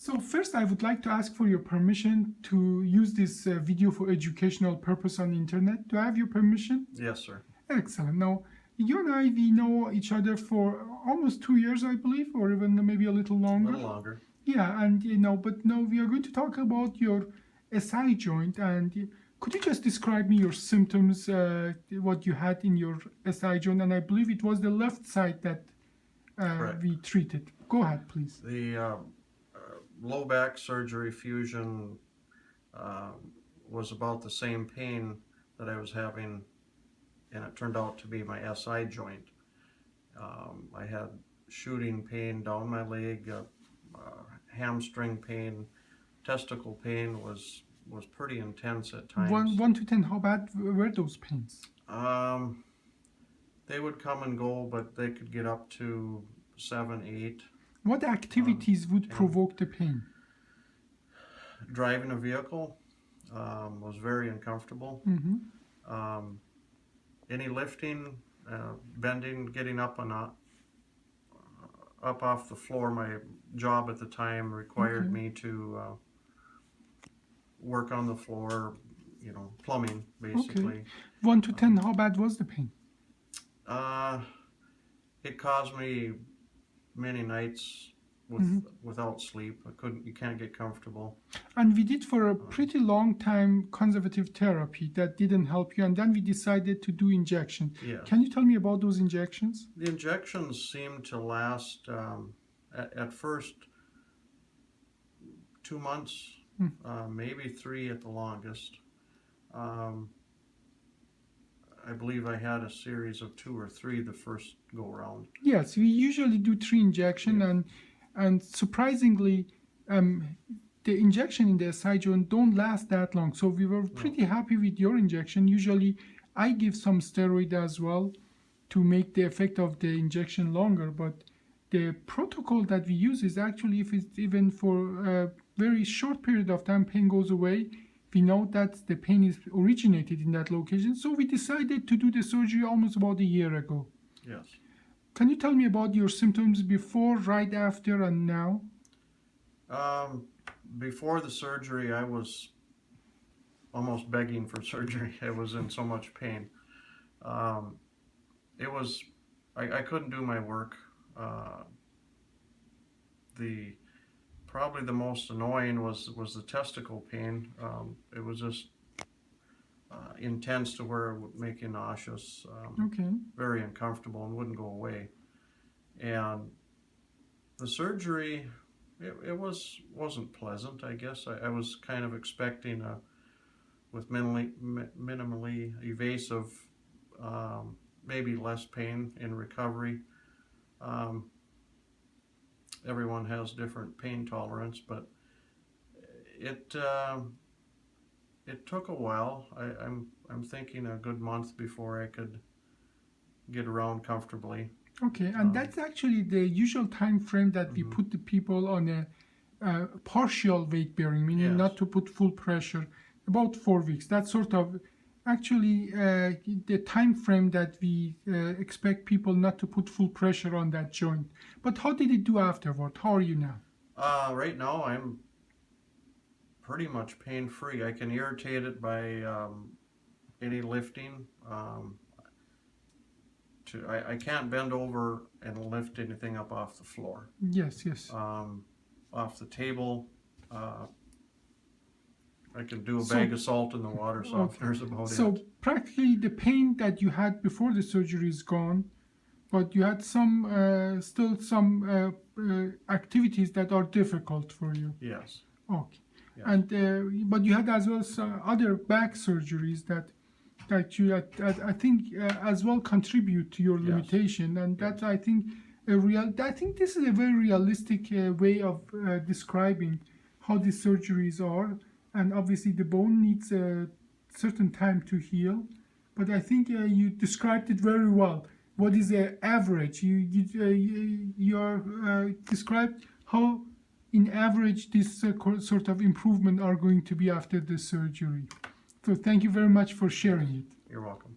So first, I would like to ask for your permission to use this video for educational purpose on the internet. Do I have your permission? Yes, sir. Excellent. Now, you and I, we know each other for almost 2 years, I believe, or even maybe a little A longer. little longer. Yeah, and but now we are going to talk about your SI joint. And could you just describe me your symptoms, what you had in your SI joint? And I believe it was the left side that Correct. we treated. Go ahead, please. The low back surgery fusion was about the same pain that I was having, and it turned out to be my SI joint. I had shooting pain down my leg, hamstring pain, testicle pain was pretty intense at times. 1 to 10, how bad were those pains? They would come and go, but they could get up to 7, 8. What activities would provoke the pain? Driving a vehicle was very uncomfortable. Mm-hmm. Any lifting, bending, getting up and up off the floor. My job at the time required me to work on the floor, plumbing basically. Okay. 1 to 10, how bad was the pain? It caused me many nights without sleep. You can't get comfortable. And we did for a pretty long time conservative therapy that didn't help you, and then we decided to do injection. Yeah. Can you tell me about those injections? The injections seemed to last at first 2 months, maybe 3 at the longest. I believe I had a series of 2 or 3 the first go round. Yes, we usually do 3 injection, and surprisingly, the injection in the SI joint don't last that long. So we were pretty happy with your injection. Usually, I give some steroid as well to make the effect of the injection longer. But the protocol that we use is actually, if it's even for a very short period of time, pain goes away. We know that the pain is originated in that location. So we decided to do the surgery almost about a year ago. Yes. Can you tell me about your symptoms before, right after, and now? Before the surgery, I was almost begging for surgery. I was in so much pain. I couldn't do my work. Probably the most annoying was the testicle pain. It was just intense to where it would make you nauseous, Okay. very uncomfortable, and wouldn't go away. And the surgery, it wasn't pleasant, I guess. I was kind of expecting with minimally evasive, maybe less pain in recovery. Everyone has different pain tolerance, but it took a while. I'm thinking a good month before I could get around comfortably. Okay, and that's actually the usual time frame that we put the people on a partial weight bearing, meaning not to put full pressure, about 4 weeks. That's sort of actually the time frame that we expect people not to put full pressure on that joint. But how did it do afterward? How are you now? Right now I'm pretty much pain-free. I can irritate it by any lifting. I can't bend over and lift anything up off the floor. Yes, yes. Off the table, I can do a bag of salt in the water softeners about it. So practically the pain that you had before the surgery is gone, but you had still some activities that are difficult for you. Yes. Okay. Yes. And but you had as well some other back surgeries that you I think as well contribute to your limitation, and that's I think this is a very realistic way of describing how these surgeries are. And obviously the bone needs a certain time to heal, but I think you described it very well. What is the average? You are described how in average this sort of improvement are going to be after the surgery. So thank you very much for sharing it. You're welcome.